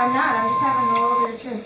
I'm not. I'm just having a little bit of drink.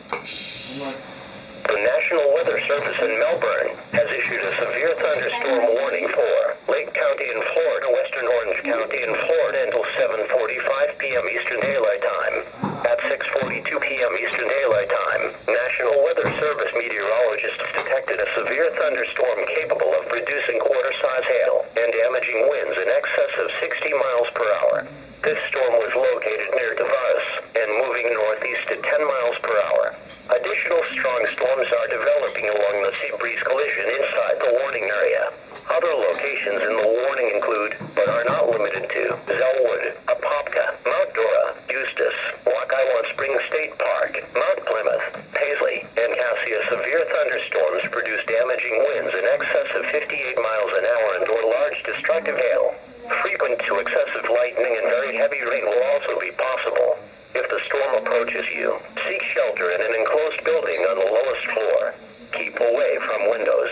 The National Weather Service in Melbourne has issued a severe thunderstorm warning for Lake County in Florida, Western Orange County in Florida until 7:45 p.m. Eastern Daylight Time. At 6:42 p.m. Eastern Daylight Time, National Weather Service meteorologists detected a severe thunderstorm capable of producing quarter-size hail and damaging winds in excess of 60 miles per hour. This storm was located near Davos and moving northeast at 10 miles per hour. Additional strong storms are developing along the sea breeze collision inside the warning area. Other locations in the warning include, but are not limited to, Zellwood, Apopka, Mount Dora, Eustis, Waikaiwan Springs State Park, Mount Plymouth, Paisley, and Cassia. Severe thunderstorms produce damaging winds in excess of 58 miles an hour and/or large destructive hail. Frequent to excessive lightning and very heavy rain will also be possible. If the storm approaches you, seek shelter in an enclosed building on the lowest floor. Keep away from windows.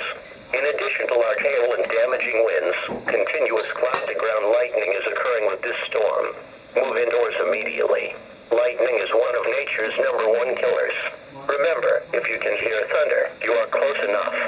In addition to large hail and damaging winds, continuous cloud-to-ground lightning is occurring with this storm. Move indoors immediately. Lightning is one of nature's #1 killers. Remember, if you can hear thunder, you are close enough.